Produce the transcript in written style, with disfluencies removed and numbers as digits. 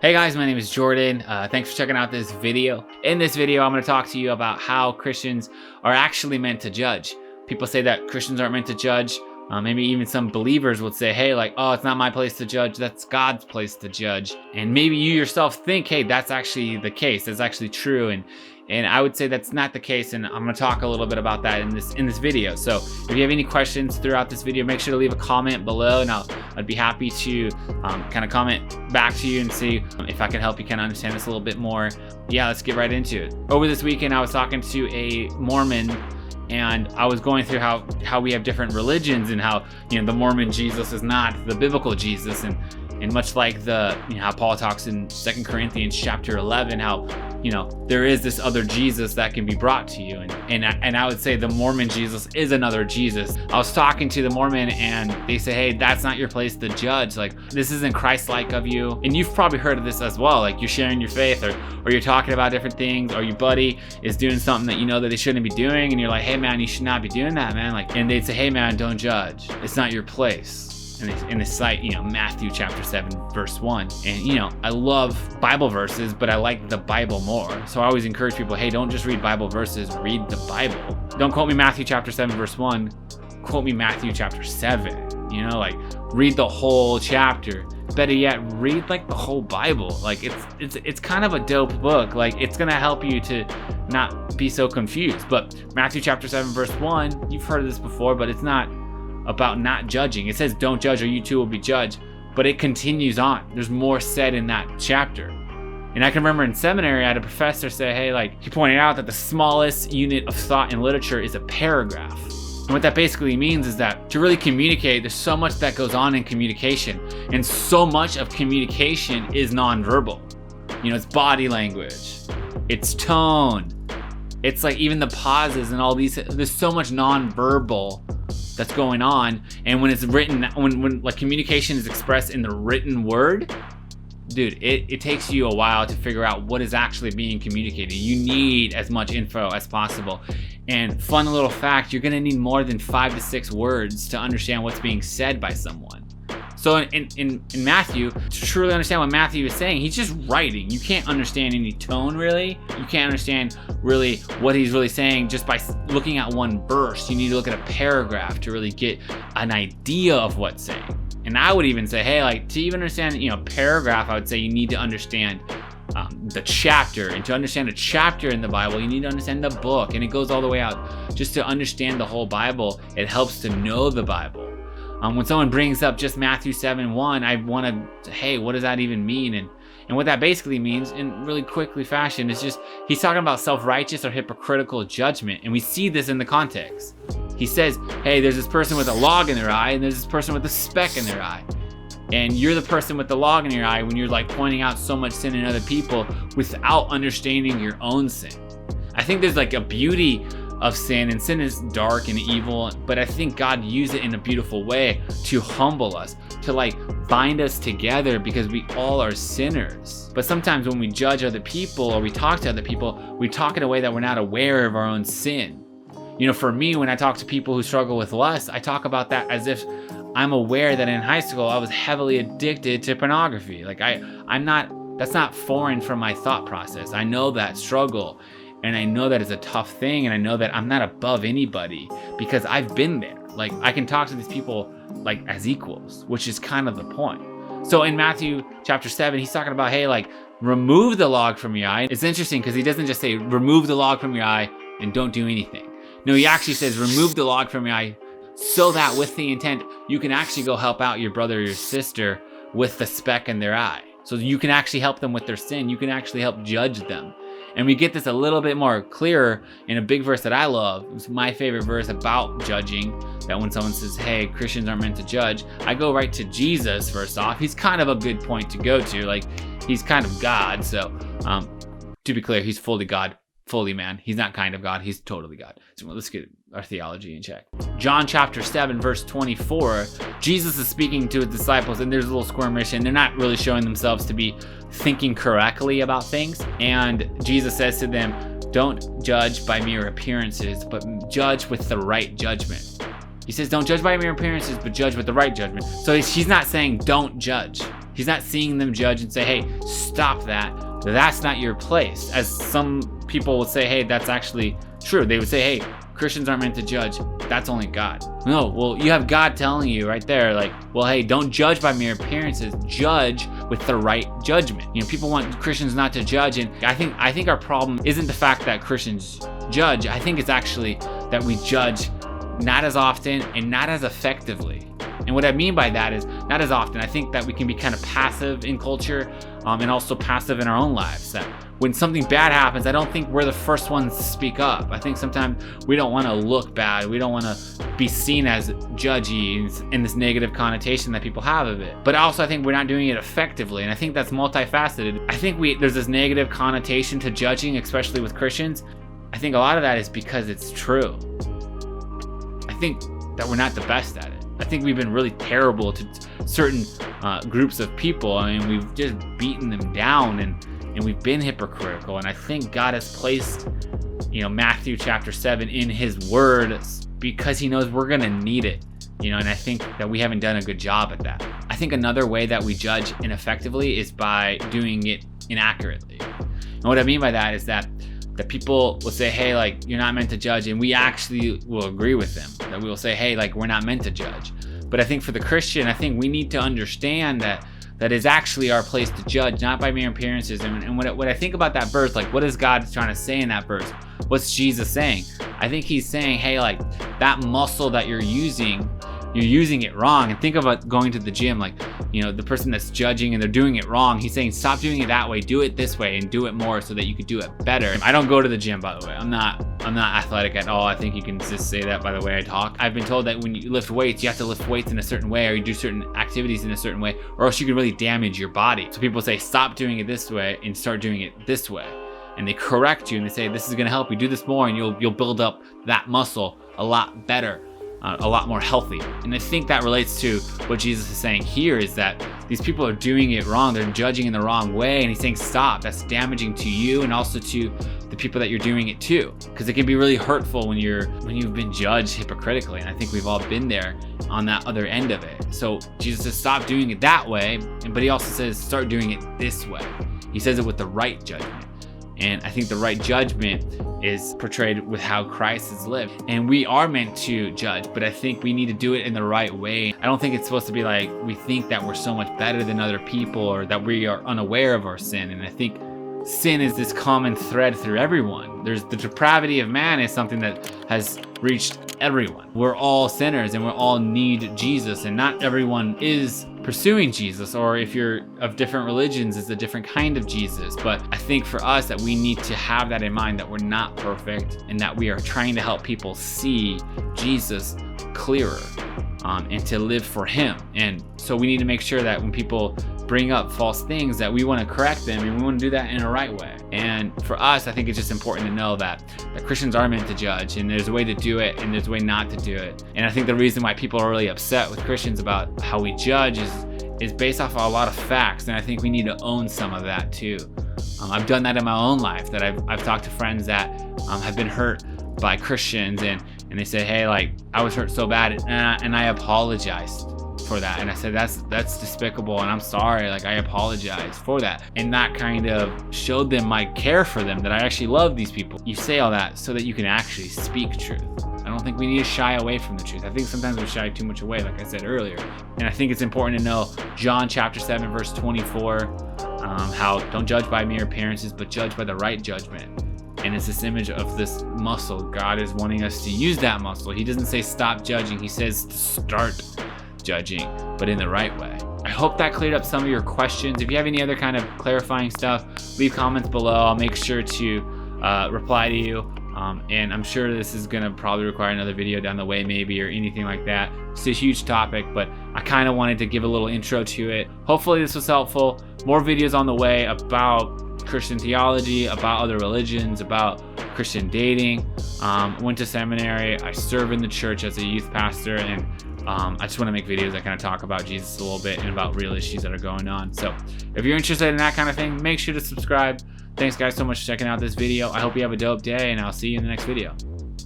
Hey guys, my name is Jordan. Thanks for checking out this video. In this video, I'm going to talk to you about how Christians are actually meant to judge. People say that Christians aren't meant to judge. Maybe even some believers would say, hey, like, oh, it's not my place to judge. That's God's place to judge. And maybe you yourself think, hey, that's actually the case. That's actually true. And I would say that's not the case, and I'm going to talk a little bit about that in this video. So if you have any questions throughout this video, make sure to leave a comment below, and I'd be happy to kind of comment back to you and see if I can help you kind of understand this a little bit more. Yeah, let's get right into it. Over this weekend, I was talking to a Mormon, and I was going through how we have different religions and how, the Mormon Jesus is not the biblical Jesus, and much like how Paul talks in 2 Corinthians chapter 11, how there is this other Jesus that can be brought to you, and I would say the Mormon Jesus is another Jesus. I was talking to the Mormon, and they say, hey, that's not your place to judge. Like, this isn't Christ-like of you. And you've probably heard of this as well. Like, you're sharing your faith, or you're talking about different things, or your buddy is doing something that you know that they shouldn't be doing, and you're like, hey man, you should not be doing that, man. Like, and they'd say, hey man, don't judge. It's not your place. And they cite, Matthew chapter 7, verse 1. And, I love Bible verses, but I like the Bible more. So I always encourage people, hey, don't just read Bible verses, read the Bible. Don't quote me Matthew chapter 7, verse 1. Quote me Matthew chapter 7. Read the whole chapter. Better yet, read like the whole Bible. Like, it's kind of a dope book. Like, it's gonna help you to not be so confused. But Matthew chapter 7, verse 1, you've heard of this before, but it's not about not judging. It says don't judge or you too will be judged, but it continues on. There's more said in that chapter. And I can remember in seminary I had a professor say, hey, like, he pointed out that the smallest unit of thought in literature is a paragraph. And what that basically means is that to really communicate, there's so much that goes on in communication, and so much of communication is nonverbal. It's body language, it's tone, it's like even the pauses and all these. There's so much nonverbal that's going on, and when it's written, when like communication is expressed in the written word, dude, it takes you a while to figure out what is actually being communicated. You need as much info as possible. And fun little fact, you're gonna need more than 5 to 6 words to understand what's being said by someone. So in Matthew, to truly understand what Matthew is saying, he's just writing. You can't understand any tone, really. You can't understand really what he's really saying just by looking at one verse. You need to look at a paragraph to really get an idea of what's saying. And I would even say, hey, like, to even understand, paragraph, I would say you need to understand the chapter. And to understand a chapter in the Bible, you need to understand the book. And it goes all the way out. Just to understand the whole Bible, it helps to know the Bible. When someone brings up just Matthew 7:1, I want to, hey, what does that even mean? And what that basically means, in really quickly fashion, is just, he's talking about self-righteous or hypocritical judgment. And we see this in the context. He says, hey, there's this person with a log in their eye, and there's this person with a speck in their eye. And you're the person with the log in your eye when you're like pointing out so much sin in other people without understanding your own sin. I think there's like a beauty of sin, and sin is dark and evil, but I think God used it in a beautiful way to humble us, to like bind us together, because we all are sinners. But sometimes when we judge other people or we talk to other people, we talk in a way that we're not aware of our own sin. For me, when I talk to people who struggle with lust, I talk about that as if I'm aware that in high school I was heavily addicted to pornography. Like, that's not foreign from my thought process. I know that struggle. And I know that it's a tough thing, and I know that I'm not above anybody because I've been there. Like, I can talk to these people like as equals, which is kind of the point. So in Matthew chapter 7, he's talking about, hey, like, remove the log from your eye. It's interesting because he doesn't just say remove the log from your eye and don't do anything. No, he actually says remove the log from your eye so that with the intent, you can actually go help out your brother or your sister with the speck in their eye. So you can actually help them with their sin. You can actually help judge them. And we get this a little bit more clearer in a big verse that I love. It's my favorite verse about judging, that when someone says, hey, Christians aren't meant to judge, I go right to Jesus first off. He's kind of a good point to go to. Like, he's kind of God. So to be clear, he's fully God, fully man. He's not kind of God. He's totally God. So let's get our theology in check. John chapter 7, verse 24, Jesus is speaking to his disciples, and there's a little skirmish, and they're not really showing themselves to be thinking correctly about things. And Jesus says to them, don't judge by mere appearances, but judge with the right judgment. He says, don't judge by mere appearances, but judge with the right judgment. So he's not saying don't judge. He's not seeing them judge and say, hey, stop that. That's not your place. As some people would say, hey, that's actually true. They would say, hey, Christians aren't meant to judge. That's only God. No, well, you have God telling you right there, like, well, hey, don't judge by mere appearances. Judge with the right judgment. You know, people want Christians not to judge, and I think our problem isn't the fact that Christians judge. I think it's actually that we judge not as often and not as effectively. And what I mean by that is not as often. I think that we can be kind of passive in culture, and also passive in our own lives. That when something bad happens, I don't think we're the first ones to speak up. I think sometimes we don't want to look bad. We don't want to be seen as judgy in this negative connotation that people have of it. But also I think we're not doing it effectively. And I think that's multifaceted. I think there's this negative connotation to judging, especially with Christians. I think a lot of that is because it's true. I think that we're not the best at it. I think we've been really terrible to certain groups of people. I mean, we've just beaten them down and we've been hypocritical. And I think God has placed, Matthew chapter 7 in his word because he knows we're going to need it. And I think that we haven't done a good job at that. I think another way that we judge ineffectively is by doing it inaccurately. And what I mean by that is that people will say, hey, like, you're not meant to judge, and we actually will agree with them. That we will say, hey, like, we're not meant to judge. But I think for the Christian, I think we need to understand that is actually our place to judge, not by mere appearances. And what I think about that verse, like, what is God trying to say in that verse? What's Jesus saying? I think he's saying, hey, like, that muscle that you're using it wrong. And think about going to the gym, like, the person that's judging and they're doing it wrong. He's saying, stop doing it that way, do it this way, and do it more so that you could do it better. I don't go to the gym, by the way. I'm not athletic at all. I think you can just say that by the way I talk. I've been told that when you lift weights, you have to lift weights in a certain way, or you do certain activities in a certain way, or else you can really damage your body. So people say, stop doing it this way and start doing it this way. And they correct you and they say, this is going to help you do this more, and you'll build up that muscle a lot better. A lot more healthy. And I think that relates to what Jesus is saying here, is that these people are doing it wrong. They're judging in the wrong way. And he's saying, stop. That's damaging to you and also to the people that you're doing it to. Because it can be really hurtful when you've been judged hypocritically. And I think we've all been there on that other end of it. So Jesus says, stop doing it that way. But he also says, start doing it this way. He says it with the right judgment. And I think the right judgment is portrayed with how Christ has lived. And we are meant to judge, but I think we need to do it in the right way. I don't think it's supposed to be like we think that we're so much better than other people, or that we are unaware of our sin. And I think sin is this common thread through everyone. There's the depravity of man is something that has reached everyone. We're all sinners and we all need Jesus, and not everyone is pursuing Jesus, or if you're of different religions, it's a different kind of Jesus. But I think for us that we need to have that in mind, that we're not perfect and that we are trying to help people see Jesus clearer, and to live for him. And so we need to make sure that when people bring up false things, that we want to correct them, and we want to do that in a right way. And for us, I think it's just important to know that Christians are meant to judge, and there's a way to do it and there's a way not to do it. And I think the reason why people are really upset with Christians about how we judge is based off of a lot of facts, and I think we need to own some of that too. I've done that in my own life, that I've talked to friends that have been hurt by Christians, and they say, hey, like, I was hurt so bad, and I apologized for that. And I said, that's despicable, and I'm sorry, like, I apologize for that. And that kind of showed them my care for them, that I actually love these people. You say all that so that you can actually speak truth. I don't think we need to shy away from the truth. I think sometimes we shy too much away, like I said earlier. And I think it's important to know John chapter 7 verse 24, how don't judge by mere appearances, but judge by the right judgment. And it's this image of this muscle. God is wanting us to use that muscle. He doesn't say stop judging. He says start judging, but in the right way. I hope that cleared up some of your questions. If you have any other kind of clarifying stuff, leave comments below. I'll make sure to reply to you. And I'm sure this is gonna probably require another video down the way, maybe, or anything like that. It's a huge topic, but I kind of wanted to give a little intro to it. Hopefully this was helpful. More videos on the way about Christian theology, about other religions, about Christian dating. Went to seminary. I serve in the church as a youth pastor, and I just want to make videos that kind of talk about Jesus a little bit and about real issues that are going on. So if you're interested in that kind of thing, make sure to subscribe. Thanks guys so much for checking out this video. I hope you have a dope day, and I'll see you in the next video.